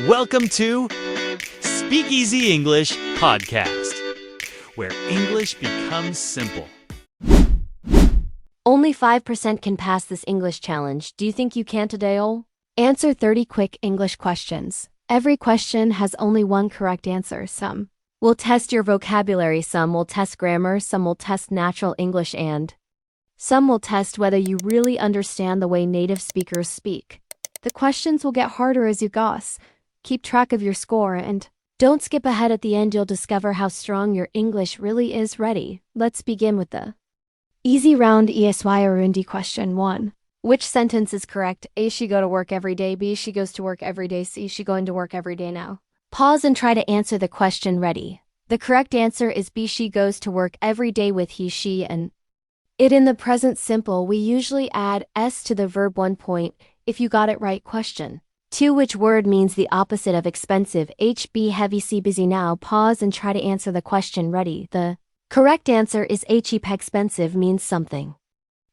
Welcome to Speakeasy English Podcast, where English becomes simple. Only 5% can pass this English challenge. Do you think you can today, Ol? Answer 30 quick English questions. Every question has only one correct answer. Some will test your vocabulary, some will test grammar, some will test natural English, and some will test whether you really understand the way native speakers speak. The questions will get harder as you go. Keep track of your score and don't skip ahead. At the end, you'll discover how strong your English really is. Ready? Let's begin with the easy round ESY Urundi question 1. Which sentence is correct? A. She go to work every day. B. She goes to work every day. C. She going to work every day now. Pause and try to answer the question. Ready? The correct answer is B. She goes to work every day with he, she, and it. In the present simple, we usually add s to the verb. 1 point if you got it right. Question 2. Which word means the opposite of expensive? H. B. Heavy. C. Busy. Now pause and try to answer the question. Ready? The correct answer is H. Cheap. Expensive means something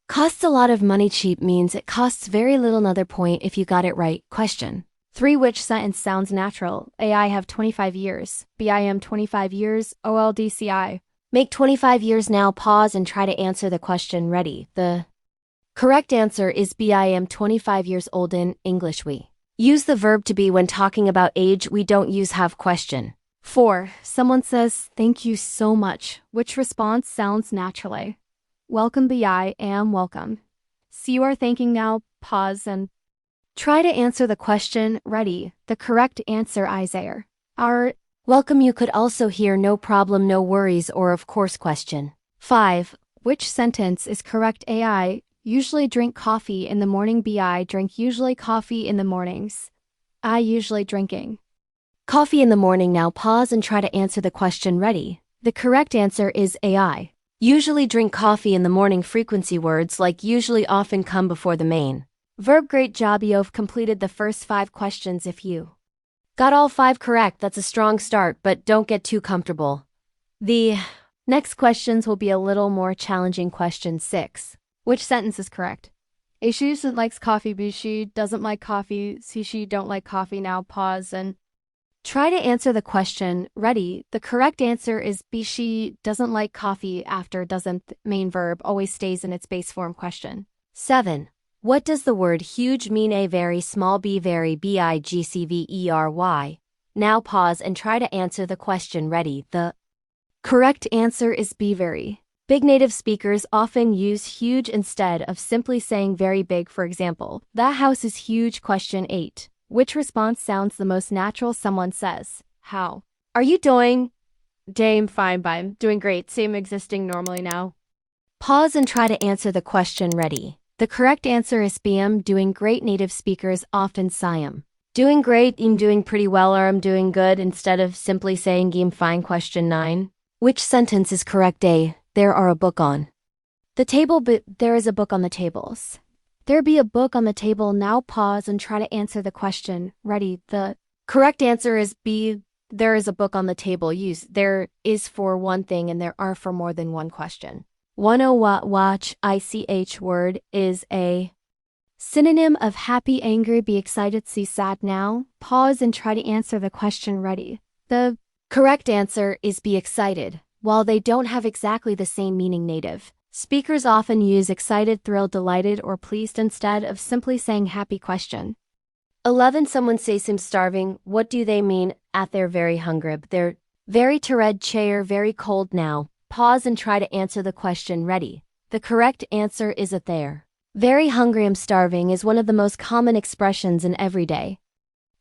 costs a lot of money. Cheap means it costs very little. Another point if you got it right. Question 3. Which sentence sounds natural? A. I have 25 years. B. I am 25 years. OLDCI. Make 25 years now. Pause and try to answer the question. Ready? The correct answer is B. I am 25 years old. In English, we use the verb to be when talking about age. We don't use have. Question 4. Someone says, "Thank you so much." Which response sounds naturally? Welcome. B. I am welcome. C. You are thanking now. Pause and try to answer the question. Ready? The correct answer is Isaiah. Our welcome. You could also hear no problem, no worries, or of course. Question 5. Which sentence is correct? A. I usually drink coffee in the morning. B. I drink usually coffee in the mornings. I usually drinking coffee in the morning now. Pause and try to answer the question. Ready? The correct answer is A. I usually drink coffee in the morning. Frequency words like usually often come before the main verb. Great job. You've completed the first 5 questions. If you got all 5 correct, that's a strong start, but don't get too comfortable. The next questions will be a little more challenging. Question 6. Which sentence is correct? A. She likes coffee. B. She doesn't like coffee. C. She don't like coffee. Now pause and try to answer the question. Ready? The correct answer is B. She doesn't like coffee. After doesn't main verb always stays in its base form. Question 7. What does the word huge mean? A. Very small. B. Very. BIGCVERY. Now pause and try to answer the question. Ready? The correct answer is B. Very big. Native speakers often use huge instead of simply saying very big. For example, that house is huge. Question 8. Which response sounds the most natural? Someone says, "How are you doing?" "Dame, fine, I'm doing great. Same existing normally now." Pause and try to answer the question. Ready? The correct answer is B. I'm doing great. Native speakers often say I'm doing great, I'm doing pretty well, or I'm doing good instead of simply saying I'm fine. Question 9. Which sentence is correct? A. There are a book on the table. But there is a book on the tables. There be a book on the table. Now pause and try to answer the question. Ready? The correct answer is B. There is a book on the table. Use there is for one thing and there are for more than one. Question 10. Watch ICH word is a synonym of happy, angry. Be excited. See sad. Now pause and try to answer the question. Ready? The correct answer is be excited. While they don't have exactly the same meaning, native speakers often use excited, thrilled, delighted, or pleased instead of simply saying happy. Question 11. Someone says I'm starving. What do they mean? At they're very hungry. They're very tired. Chair very cold. Now pause and try to answer the question. Ready? The correct answer is at they're very hungry. I'm starving is one of the most common expressions in everyday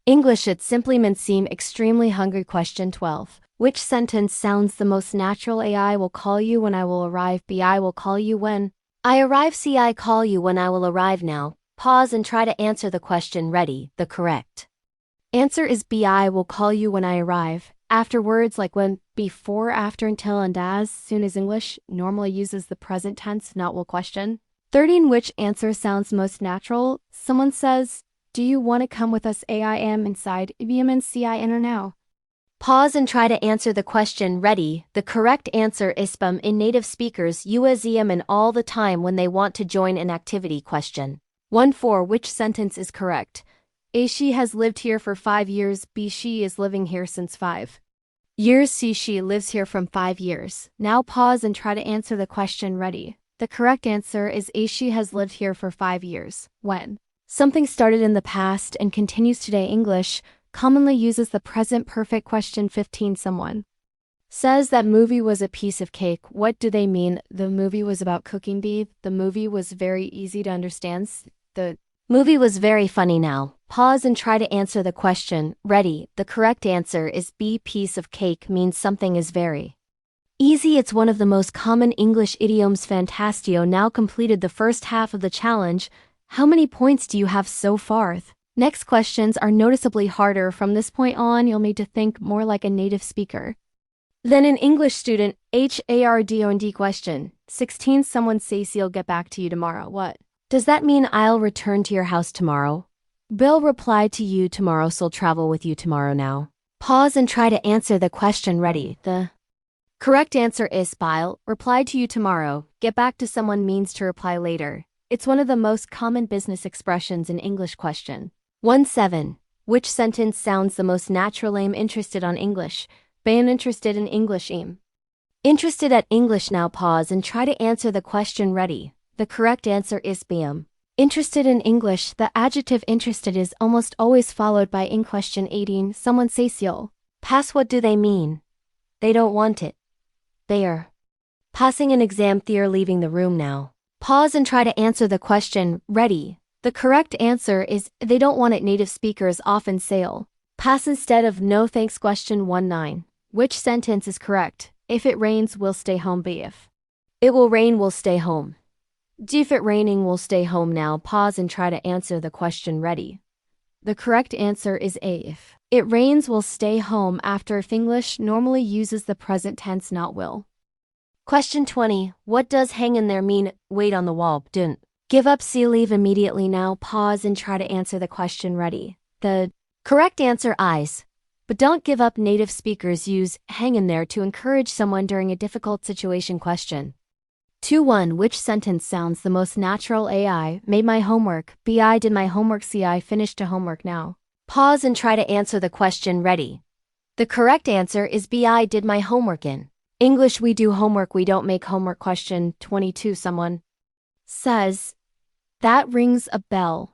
English. It simply means seem extremely hungry. Question 12. Which sentence sounds the most natural? A. I will call you when I will arrive. B. I will call you when I arrive. C. I call you when I will arrive. Now pause and try to answer the question. Ready? The correct answer is B. I will call you when I arrive. After words like when, before, after, until, and as soon as English normally uses the present tense, not will. Question 13. Which answer sounds most natural? Someone says, "Do you want to come with us?" A. I am inside. B. M. and C. I enter now. Pause and try to answer the question. Ready? The correct answer is spam. In native speakers use em and all the time when they want to join an activity. Question 14. Which sentence is correct? A. She has lived here for 5 years. B. She is living here since 5 years. C. She lives here from 5 years. Now pause and try to answer the question. Ready? The correct answer is A. She has lived here for 5 years. When something started in the past and continues today, English commonly uses the present perfect. Question 15. Someone says that movie was a piece of cake. What do they mean? The movie was about cooking. B. The movie was very easy to understand. The movie was very funny. Now pause and try to answer the question. Ready? The correct answer is B. Piece of cake means something is very easy. It's one of the most common English idioms. Fantastio now completed the first half of the challenge. How many points do you have so far? Next questions are noticeably harder. From this point on, you'll need to think more like a native speaker than an English student. HARDOND. Question 16. Someone says he'll get back to you tomorrow. What does that mean? I'll return to your house tomorrow. Bill replied to you tomorrow, so I'll travel with you tomorrow. Now pause and try to answer the question. Ready? The correct answer is I'll reply to you tomorrow. Get back to someone means to reply later. It's one of the most common business expressions in English. Question 17. Which sentence sounds the most natural? I'm interested on English. Been interested in English. I'm interested at English. Now pause and try to answer the question. Ready? The correct answer is B. Interested in English. The adjective interested is almost always followed by in. Question 18. Someone says you'll pass. What do they mean? They don't want it. They're passing an exam. They're leaving the room now. Pause and try to answer the question. Ready? The correct answer is they don't want it. Native speakers often say "'ll pass" instead of "no thanks." Question 19. Which sentence is correct? If it rains, we'll stay home. B. If it will rain, we'll stay home. D. If it raining, we'll stay home. Now pause and try to answer the question. Ready? The correct answer is A. If it rains, we'll stay home. After if English normally uses the present tense, not will. Question 20. What does hang in there mean? Wait on the wall. Don't give up. C. Leave immediately. Now pause and try to answer the question. Ready? The correct answer eyes. But don't give up. Native speakers use hang in there to encourage someone during a difficult situation. Question 21. Which sentence sounds the most natural? A. I made my homework. B. I did my homework. C. I finished a homework. Now pause and try to answer the question. Ready? The correct answer is B. I did my homework. In English, we do homework, we don't make homework. Question 22. Someone says, that rings a bell.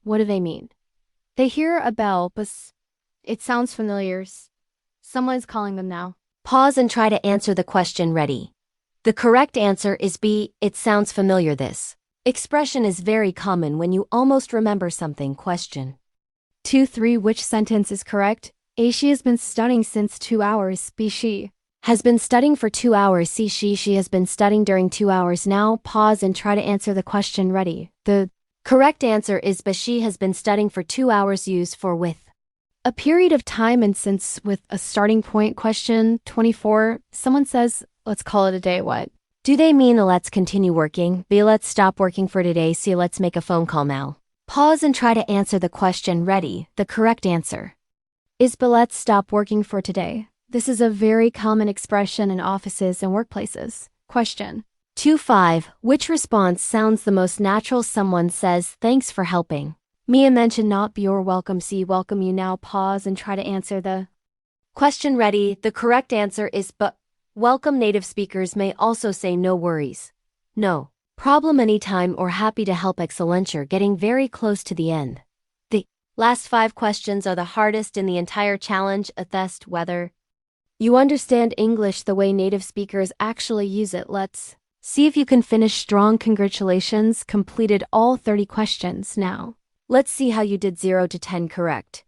What do they mean? They hear a bell, but it sounds familiar. Someone's calling them now. Pause and try to answer the question. Ready? The correct answer is B. It sounds familiar. This expression is very common when you almost remember something. Question 23. Which sentence is correct? A. She has been studying since 2 hours. B. She has been studying for 2 hours. C. She has been studying during 2 hours. Now pause and try to answer the question. Ready? The correct answer is B. She has been studying for 2 hours. Used for with a period of time and since with a starting point. Question 24. Someone says, let's call it a day. What do they mean? Let's continue working. B. Let's stop working for today. C. Let's make a phone call now. Pause and try to answer the question. Ready? The correct answer is B. Let's stop working for today. This is a very common expression in offices and workplaces. Question 25. Which response sounds the most natural? Someone says, thanks for helping me. Mention not be or welcome. C. Welcome you. Now pause and try to answer the question. Ready? The correct answer is B. Welcome. Native speakers may also say no worries, no problem, anytime, or happy to help. Excellent. You're getting very close to the end. The last 5 questions are the hardest in the entire challenge. Attest whether you understand English the way native speakers actually use it. Let's see if you can finish strong. Congratulations, completed all 30 questions. Now, let's see how you did 0 to 10 correct.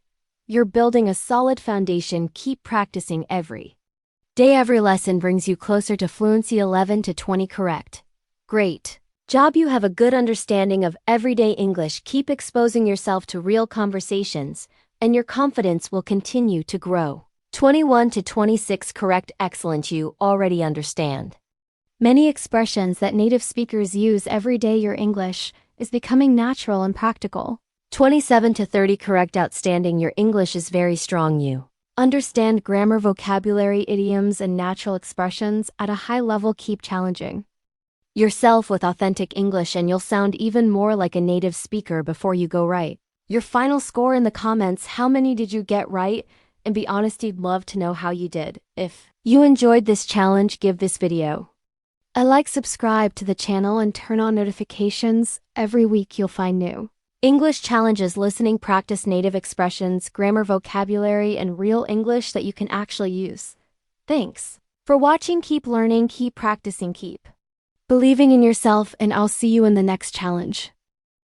You're building a solid foundation. Keep practicing every day. Every lesson brings you closer to fluency. 11 to 20 correct. Great job. You have a good understanding of everyday English. Keep exposing yourself to real conversations, and your confidence will continue to grow. 21 to 26 correct. Excellent. You already understand many expressions that native speakers use every day. Your English is becoming natural and practical. 27 to 30 correct. Outstanding. Your English is very strong. You understand grammar, vocabulary, idioms, and natural expressions at a high level. Keep challenging yourself with authentic English and you'll sound even more like a native speaker before you go. Right. your final score in the comments. How many did you get right? And be honest, I'd love to know how you did. If you enjoyed this challenge, give this video a like, subscribe to the channel, and turn on notifications. Every week you'll find new English challenges, listening practice, native expressions, grammar, vocabulary, and real English that you can actually use. Thanks for watching. Keep learning, keep practicing, keep believing in yourself, and I'll see you in the next challenge.